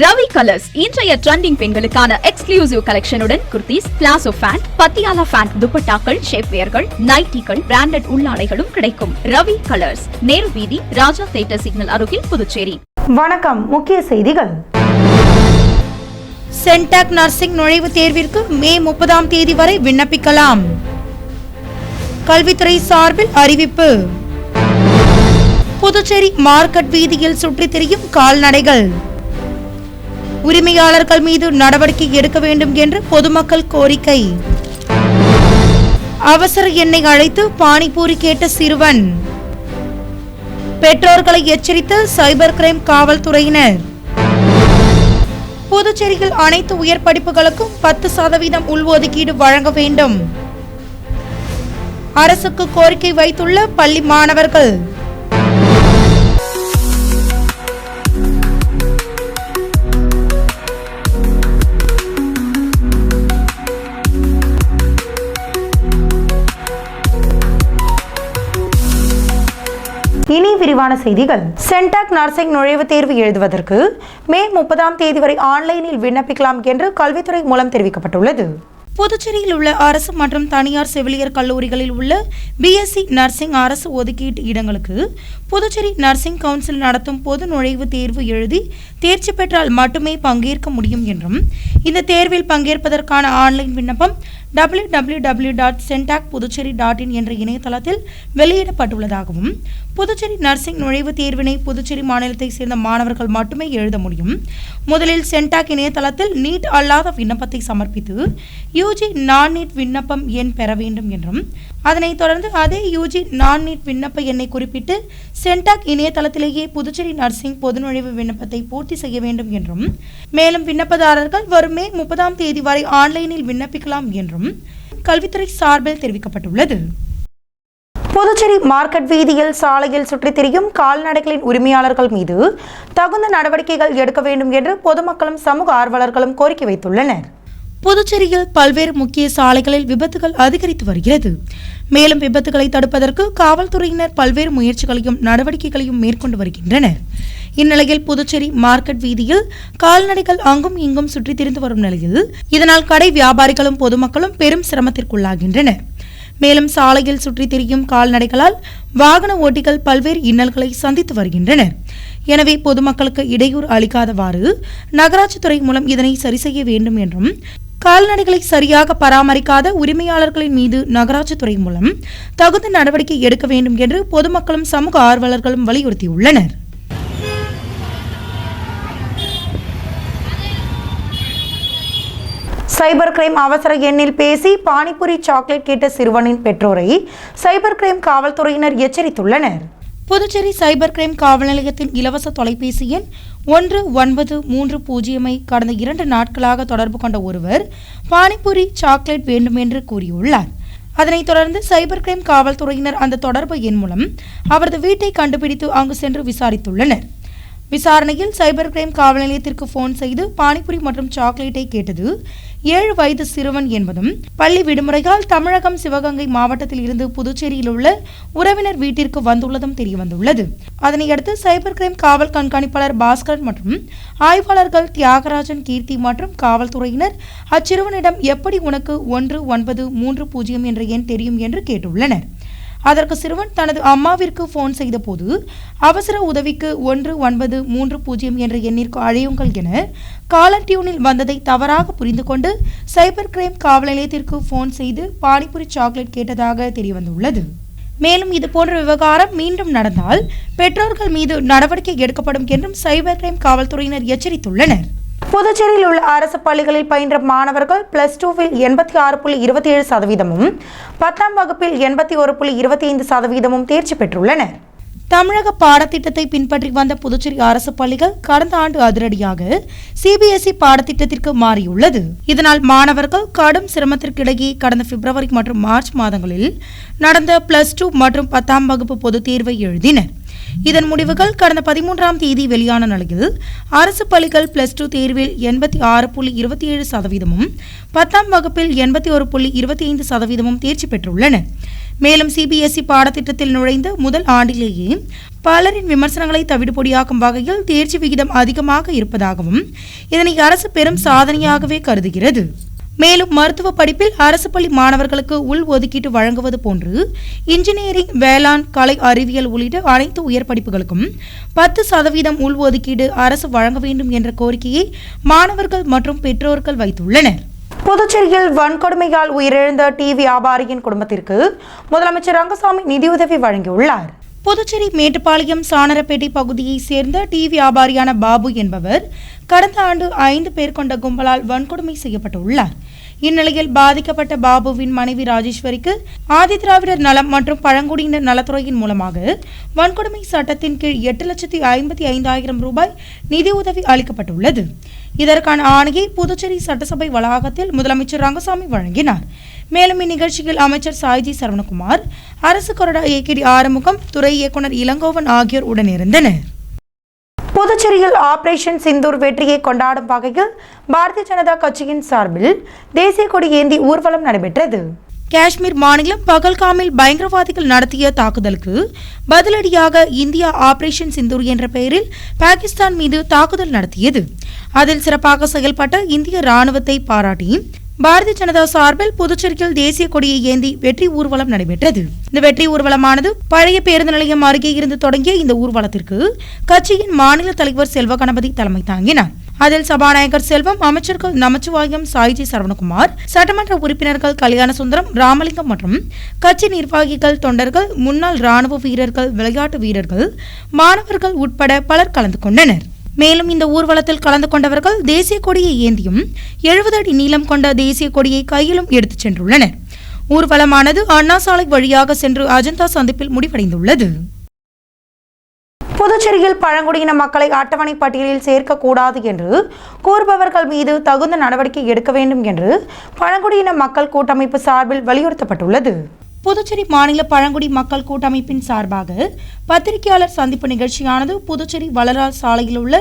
Ravi colours இன்றைய trending பெண்களுக்கான exclusive கலெக்ஷனுடன் kurtis, palazzo pant, Patiala pant, துப்பட்டாக்கள், ஷேப்வேர்கள், நைட்டிகள், பிராண்டட் உள்ளாடைகளும் கிடைக்கும். ரவி கலர்ஸ், நேரு வீதி, ராஜா தியேட்டர் சிக்னல் அருகில், புதுச்சேரி. வணக்கம். முக்கிய செய்திகள். சென்டாக் நர்சிங் நுழைவுத் தேர்விற்கு மே 30ஆம் தேதி வரை விண்ணப்பிக்கலாம். கல்வித்துறை சார்பில் அறிவிப்பு. புதுச்சேரி மார்க்கெட் வீதியில் சுற்றித் திரியும் கால்நடைகள். உரிமையாளர்கள் மீது நடவடிக்கை எடுக்க வேண்டும் என்று பொதுமக்கள் கோரிக்கை. அவசர எண்ணை அழைத்து பானிபூரி கேட்ட சிறுவன். பெற்றோர்களை எச்சரித்த சைபர் கிரைம் காவல்துறையினர். புதுச்சேரியில் அனைத்து உயர் படிப்புகளுக்கும் 10% உள்ஒதுக்கீடு வழங்க வேண்டும். அரசுக்கு கோரிக்கை வைத்துள்ள பள்ளி மாணவர்கள். இனி விரிவான செய்திகள். சென்டாக் நர்சிங் நுழைவுத் தேர்வு எழுதுவதற்கு மே 30ஆம் தேதி வரை ஆன்லைனில் விண்ணப்பிக்கலாம் என்று கல்வித்துறை மூலம் தெரிவிக்கப்பட்டுள்ளது. புதுச்சேரியில் உள்ள அரசு மற்றும் தனியார் செவிலியர் கல்லூரிகளில் உள்ள பிஎஸ்சி நர்சிங் அரசு ஒதுக்கீட்டு இடங்களுக்கு புதுச்சேரி நர்சிங் கவுன்சில் நடத்தும் பொது நுழைவுத் தேர்வு எழுதி தேர்ச்சி பெற்றால் மட்டுமே பங்கேற்க முடியும் என்றும், இந்த தேர்வில் பங்கேற்பதற்கான ஆன்லைன் விண்ணப்பம் www.centacpuducherry.in என்ற இணையதளத்தில் வெளியிடப்பட்டுள்ளதாகவும், புதுச்சேரி நர்சிங் நுழைவுத் தேர்வினை புதுச்சேரி மாநிலத்தை சேர்ந்த மாணவர்கள் மட்டுமே எழுத முடியும். முதலில் சென்டாக் இணையதளத்தில் நீட் அல்லாத விண்ணப்பத்தை சமர்ப்பித்து யூஜி நான் நீட் விண்ணப்பம் எண் பெற வேண்டும் என்றும், அதனைத் தொடர்ந்து அதே யூஜி நான் நீட் விண்ணப்ப எண்ணை குறிப்பிட்டு சென்டாக் இணையதளத்திலேயே புதுச்சேரி நர்சிங் பொது நுழைவு விண்ணப்பத்தை பூர்த்தி செய்ய வேண்டும் என்றும், மேலும் விண்ணப்பதாரர்கள் வரும் மே 30ஆம் தேதி வரை ஆன்லைனில் விண்ணப்பிக்கலாம் என்றும் கல்வித்துறை சார்பில் தெரிவிக்கப்பட்டுள்ளது. புதுச்சேரி மார்க்கெட் வீதியில் சாலையில் சுற்றித் திரியும் கால்நடைகளின் உரிமையாளர்கள் மீது தகுந்த நடவடிக்கைகள் எடுக்க வேண்டும் என்று பொதுமக்களும் சமூக ஆர்வலர்களும் கோரிக்கை வைத்துள்ளனர். புதுச்சேரியில் பல்வேறு முக்கிய சாலைகளில் விபத்துகள் அதிகரித்து வருகிறது. மேலும் விபத்துகளை தடுப்பதற்கு காவல்துறையினர் பல்வேறு முயற்சிகளையும் நடவடிக்கைகளையும் மேற்கொண்டு வருகின்றனர். இந்நிலையில் புதுச்சேரி மார்க்கெட் வீதியில் கால்நடைகள் அங்கும் இங்கும் சுற்றித் திரிந்து வரும் நிலையில் இதனால் கடை வியாபாரிகளும் பொதுமக்களும் பெரும் சிரமத்திற்குள்ளாகின்றனர். மேலும் சாலையில் சுற்றித் திரியும் கால்நடைகளால் வாகன ஓட்டிகள் பல்வேறு இன்னல்களை சந்தித்து வருகின்றனர். எனவே பொதுமக்களுக்கு இடையூறு அளிக்காதவாறு நகராட்சித்துறை மூலம் இதனை சரி செய்ய வேண்டும் என்றும், கால்நடைகளை சரியாக பராமரிக்காத உரிமையாளர்களின் மீது நகராட்சித்துறை மூலம் தகுந்த நடவடிக்கை எடுக்க வேண்டும் என்று பொதுமக்களும் சமூக ஆர்வலர்களும் வலியுறுத்தியுள்ளனர். சைபர் கிரைம் அவசர எண்ணில் பேசி பானிபூரி சாக்லேட் கேட்ட சிறுவனின் பெற்றோரை சைபர் கிரைம் காவல்துறையினர் எச்சரித்துள்ளனர். புதுச்சேரி சைபர் கிரைம் காவல் நிலையத்தின் இலவச தொலைபேசி எண் 1930 கடந்த 2 நாட்களாக தொடர்பு கொண்ட ஒருவர் பானிபூரி சாக்லேட் வேண்டும் என்று கூறியுள்ளார். அதனைத் தொடர்ந்து சைபர் கிரைம் காவல்துறையினர் அந்த தொடர்பு எண் மூலம் அவரது வீட்டை கண்டுபிடித்து அங்கு சென்று விசாரித்துள்ளனர். விசாரணையில் சைபர் கிரைம் காவல் நிலையத்திற்கு போன் செய்து பானிபூரி மற்றும் சாக்லேட்டை கேட்டது 7 வயது சிறுவன் என்பதும், பள்ளி விடுமுறையால் தமிழகம் சிவகங்கை மாவட்டத்தில் இருந்து புதுச்சேரியில் உள்ள உறவினர் வீட்டிற்கு வந்துள்ளதும் தெரியவந்துள்ளது. அதனையடுத்து சைபர் கிரைம் காவல் கண்காணிப்பாளர் பாஸ்கரன் மற்றும் ஆய்வாளர்கள் தியாகராஜன், கீர்த்தி மற்றும் காவல்துறையினர் அச்சிறுவனிடம் எப்படி உனக்கு 1930 என்ற எண் தெரியும் என்று கேட்டுள்ளனர். அதற்கு சிறுவன் தனது அம்மாவிற்கு போன் செய்த போது அவசர உதவிக்கு 1930 என்ற எண்ணிற்கு அழையுங்கள் என காலர் டியூனில் வந்ததை தவறாக புரிந்து கொண்டு சைபர் கிரைம் காவல் நிலையத்திற்கு போன் செய்து பானிபூரி சாக்லேட் கேட்டதாக தெரியவந்துள்ளது. மேலும் இதுபோன்ற விவகாரம் மீண்டும் நடந்தால் பெற்றோர்கள் மீது நடவடிக்கை எடுக்கப்படும் என்றும் சைபர் கிரைம் காவல்துறையினர் எச்சரித்துள்ளனர். புதுச்சேரியில் உள்ள அரசு பள்ளிகளில் பயின்ற மாணவர்கள் +2வில் 86.27%, 10ஆம் வகுப்பில் 81.25% தேர்ச்சி பெற்றுள்ளனர். தமிழக பாடத்திட்டத்தை பின்பற்றி வந்த புதுச்சேரி அரசு பள்ளிகள் கடந்த ஆண்டு அதிரடியாக சிபிஎஸ்இ பாடத்திட்டத்திற்கு மாறியுள்ளது. இதனால் மாணவர்கள் கடும் சிரமத்திற்கிடையே கடந்த பிப்ரவரி மற்றும் மார்ச் மாதங்களில் நடந்த +2 மற்றும் 10ஆம் வகுப்பு பொதுத் தேர்வை எழுதினர். இதன் முடிவுகள் கடந்த 13ஆம் தேதி வெளியான நிலையில் அரசு பள்ளிகள் +2 தேர்வில் 86.27%, 10ஆம் வகுப்பில் 81.25% தேர்ச்சி பெற்றுள்ளன. மேலும் சிபிஎஸ்இ பாடத்திட்டத்தில் நுழைந்த முதல் ஆண்டிலேயே பலரின் விமர்சனங்களை தவிடுபொடியாக்கும் வகையில் தேர்ச்சி விகிதம் அதிகமாக இருப்பதாகவும் இதனை அரசு பெரும் சாதனையாகவே கருதுகிறது. மேலும் மருத்துவ படிப்பில் அரசு பள்ளி மாணவர்களுக்கு உள் ஒதுக்கீட்டு வழங்குவது போன்று இன்ஜினியரிங், வேளாண், கலை, அறிவியல் உள்ளிட்ட அனைத்து உயர் படிப்புகளுக்கும் 10% உள் ஒதுக்கீடு அரசு வழங்க வேண்டும் என்ற கோரிக்கையை மாணவர்கள் மற்றும் பெற்றோர்கள் வைத்துள்ளனர். புதுச்சேரியில் வன்கொடுமையால் உயிரிழந்த டீ வியாபாரியின் குடும்பத்திற்கு முதலமைச்சர் ரங்கசாமி நிதியுதவி வழங்கியுள்ளார். புதுச்சேரி மேட்டுப்பாளையம் சானரப்பேட்டை பகுதியைச் சேர்ந்த டீ வியாபாரியான பாபு என்பவர் கடந்த ஆண்டு 5 பேர் கொண்ட கும்பலால் வன்கொடுமை செய்யப்பட்டுள்ளார். இந்நிலையில் பாதிக்கப்பட்ட பாபுவின் மனைவி ராஜேஸ்வரிக்கு ஆதிதிராவிடர் நலம் மற்றும் பழங்குடியினர் நலத்துறையின் மூலமாக வன்கொடுமை சட்டத்தின் கீழ் 8,55,000 ரூபாய் நிதியுதவி அளிக்கப்பட்டுள்ளது. இதற்கான ஆணையை புதுச்சேரி சட்டசபை வளாகத்தில் முதலமைச்சர் ரங்கசாமி வழங்கினார். மேலும் இந்நிகழ்ச்சியில் அமைச்சர் சாய்ஜி சரவணகுமார், அரசு கொறடா ஏகேடி ஆறுமுகம், துறை இயக்குநர் இளங்கோவன் ஆகியோர் உடனிருந்தனர். புதுச்சேரியில் ஆபரேஷன் சிந்தூர் வெற்றியை கொண்டாடும் வகையில் பாரதிய ஜனதா கட்சியின் சார்பில் தேசிய கொடி ஏந்தி ஊர்வலம் நடைபெற்றது. காஷ்மீர் மாநிலம் பகல்காமில் பயங்கரவாதிகள் நடத்திய தாக்குதலுக்கு பதிலடியாக இந்தியா ஆபரேஷன் சிந்தூர் என்ற பெயரில் பாகிஸ்தான் மீது தாக்குதல் நடத்தியது. அதில் சிறப்பாக செயல்பட்ட இந்திய ராணுவத்தை பாராட்டி பாரதிய ஜனதா சார்பில் புதுச்சேரியில் தேசிய கொடியை ஏந்தி வெற்றி ஊர்வலம் நடைபெற்றது. இந்த வெற்றி ஊர்வலமானது பழைய பேருந்து நிலையம் அருகே இருந்து தொடங்கிய இந்த ஊர்வலத்திற்கு கட்சியின் மாநில தலைவர் செல்வ கணபதி தலைமை தாங்கினார். அதில் சபாநாயகர் செல்வம், அமைச்சர்கள் நமச்சிவாயம், சாய்ஜி சரவணகுமார், சட்டமன்ற உறுப்பினர்கள் கல்யாண சுந்தரம், ராமலிங்கம் மற்றும் கட்சி நிர்வாகிகள், தொண்டர்கள், முன்னாள் ராணுவ வீரர்கள், விளையாட்டு வீரர்கள், மாணவர்கள் உட்பட பலர் கலந்து கொண்டனர். மேலும் இந்த ஊர்வலத்தில் கலந்து கொண்டவர்கள் தேசிய கொடியை ஏந்தியும் 70 அடி நீளம் கொண்ட தேசிய கொடியை கையிலும் எடுத்துச் சென்றுள்ளனர். ஊர்வலமானது அண்ணா சாலை வழியாக சென்று அஜந்தா சந்திப்பில் முடிவடைந்துள்ளது. புதுச்சேரியில் பழங்குடியின மக்களை அட்டவணை பட்டியலில் சேர்க்கக்கூடாது என்று கூறுபவர்கள் மீது தகுந்த நடவடிக்கை எடுக்க வேண்டும் என்று பழங்குடியின மக்கள் கூட்டமைப்பு சார்பில் வலியுறுத்தப்பட்டுள்ளது. புதுச்சேரி மாநில பழங்குடி மக்கள் கூட்டமைப்பின் சார்பாக பத்திரிகையாளர் சந்திப்பு நிகழ்ச்சியானது புதுச்சேரி வளரால் சாலையில் உள்ள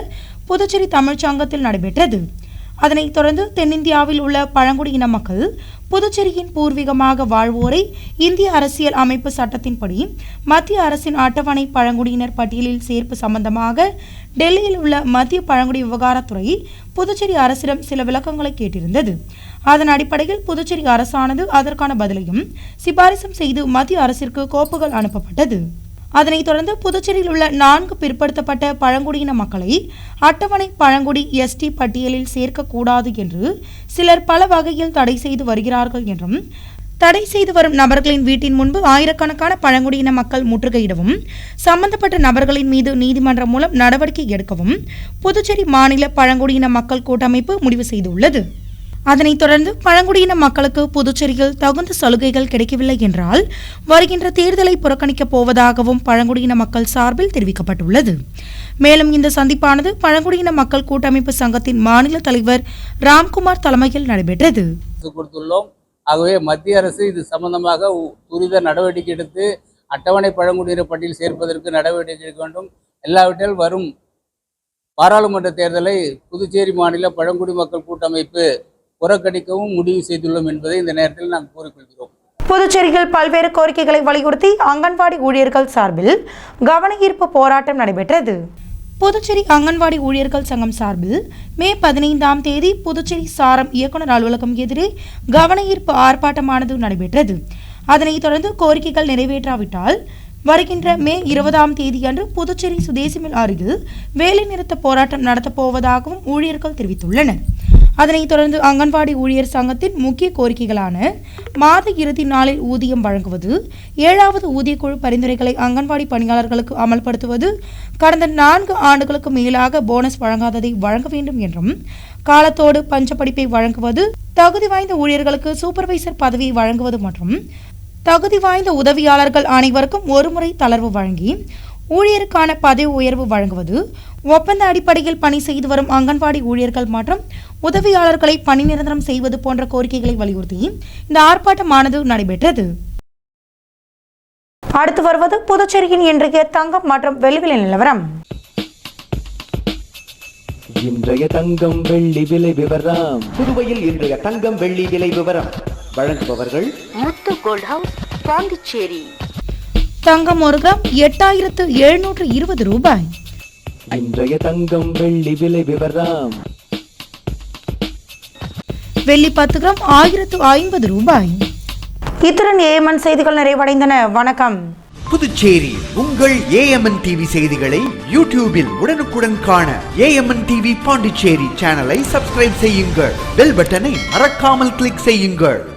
புதுச்சேரி தமிழ்ச்சங்கத்தில் நடைபெற்றது. அதனைத் தொடர்ந்து தென்னிந்தியாவில் உள்ள பழங்குடியின மக்கள் புதுச்சேரியின் பூர்வீகமாக வாழ்வோரை இந்திய அரசியல் அமைப்பு சட்டத்தின்படி மத்திய அரசின் அட்டவணை பழங்குடியினர் பட்டியலில் சேர்ப்பு சம்பந்தமாக டெல்லியில் உள்ள மத்திய பழங்குடி விவகாரத்துறை புதுச்சேரி அரசிடம் சில விளக்கங்களை கேட்டிருந்தது. அதன் அடிப்படையில் புதுச்சேரி அரசானது அதற்கான பதிலையும் சிபாரிசும் செய்து மத்திய அரசிற்கு கோப்புகள் அனுப்பப்பட்டது. அதனைத் தொடர்ந்து புதுச்சேரியில் உள்ள 4 பிற்படுத்தப்பட்ட பழங்குடியின மக்களை அட்டவணை பழங்குடி எஸ்டி பட்டியலில் சேர்க்கக்கூடாது என்று சிலர் பல வகையில் தடை செய்து வருகிறார்கள் என்றும், தடை செய்து வரும் நபர்களின் வீட்டின் முன்பு ஆயிரக்கணக்கான பழங்குடியின மக்கள் முற்றுகையிடவும், சம்பந்தப்பட்ட நபர்களின் மீது நீதிமன்றம் மூலம் நடவடிக்கை எடுக்கவும் புதுச்சேரி மாநில பழங்குடியின மக்கள் கூட்டமைப்பு முடிவு செய்துள்ளது. அதனைத் தொடர்ந்து பழங்குடியின மக்களுக்கு புதுச்சேரியில் தகுந்த சலுகைகள் கிடைக்கவில்லை என்றால் வருகின்ற தேர்தலை புறக்கணிக்கப் போவதாகவும் பழங்குடியின மக்கள் சார்பில் தெரிவிக்கப்பட்டுள்ளது. மேலும் இந்த சந்திப்பானது பழங்குடியின மக்கள் கூட்டமைப்பு சங்கத்தின் மாநில தலைவர் ராம்குமார் தலைமையில் நடைபெற்றது. ஆகவே மத்திய அரசு இது சம்பந்தமாக துரித நடவடிக்கை எடுத்து அட்டவணை பழங்குடியினர் பட்டியல் சேர்ப்பதற்கு நடவடிக்கை எடுக்க வேண்டும். எல்லாவற்றில் வரும் பாராளுமன்ற தேர்தலை புதுச்சேரி மாநில பழங்குடி மக்கள் கூட்டமைப்பு புறக்கணிக்கவும் முடிவு செய்துள்ளோம் என்பதை இந்த நேரத்தில் நாங்கள் கூறிக்கொள்கிறோம். புதுச்சேரியில் பல்வேறு கோரிக்கைகளை வலியுறுத்தி அங்கன்வாடி ஊழியர்கள் சார்பில் கவன ஈர்ப்பு போராட்டம் நடைபெற்றது. புதுச்சேரி அங்கன்வாடி ஊழியர்கள் சங்கம் சார்பில் மே 15ஆம் தேதி புதுச்சேரி சாரம் இயக்குநர் அலுவலகம் எதிரே கவன ஈர்ப்பு ஆர்ப்பாட்டமானது நடைபெற்றது. அதனைத் தொடர்ந்து கோரிக்கைகள் நிறைவேற்றாவிட்டால் வருகின்ற மே 20ஆம் தேதியன்று புதுச்சேரி சுதேசிமில் அருகில் வேலைநிறுத்த போராட்டம் நடத்தப்போவதாகவும் ஊழியர்கள் தெரிவித்துள்ளனர். அதனைத் தொடர்ந்து அங்கன்வாடி ஊழியர் சங்கத்தின் முக்கிய கோரிக்கைகளான மாத இறுதி நாளில் ஊதியம் வழங்குவது, 7வது ஊதியக்குழு பரிந்துரைகளை அங்கன்வாடி பணியாளர்களுக்கு அமல்படுத்துவது, கடந்த 4 ஆண்டுகளுக்கு மேலாக போனஸ் வழங்காததை வழங்க வேண்டும் என்றும், காலத்தோடு பஞ்சப்படிப்பை வழங்குவது, தகுதி வாய்ந்த ஊழியர்களுக்கு சூப்பர்வைசர் பதவியை வழங்குவது மற்றும் தகுதி வாய்ந்த உதவியாளர்கள் அனைவருக்கும் ஒருமுறை தளர்வு வழங்கி ஊழியருக்கான பதவி உயர்வு வழங்குவது, ஒப்பந்த அடிப்படையில் பணி செய்து வரும் அங்கன்வாடி ஊழியர்கள் மற்றும் உதவியாளர்களை பணி நிரந்தரம் செய்வது போன்ற கோரிக்கைகளை வலியுறுத்தி இந்த ஆர்ப்பாட்டமானது நடைபெற்றது. அடுத்து வருவது புதுச்சேரியின் இன்றைய தங்கம் மற்றும் வெள்ளி விலை நிலவரம். இன்றைய தங்கம் வெள்ளி விலை விவரம். புதுவையில் இன்றைய தங்கம் வெள்ளி விலை விவரம் வழங்குபவர்கள் முத்து கோல்ட் ஹவுஸ், பாண்டிச்சேரி. தங்கம் ஒரு கிராம் 8720 ரூபாய். இன்றைய தங்கம் வெள்ளி விலை விவரம். வெள்ளி 10 கிராம் 1050 ரூபாய். இத்துடன் ஏஎம்என் செய்திகள் நிறைவடைந்தன. வணக்கம். புதுச்சேரி உங்கள் ஏஎம்என் டிவி செய்திகளை யூடியூபில் உடனுக்குடன் காண ஏஎம்என் டிவி பாண்டிச்சேரி சேனலை சப்ஸ்கிரைப் செய்யுங்கள். பெல் பட்டனை மறக்காமல் கிளிக் செய்யுங்கள்.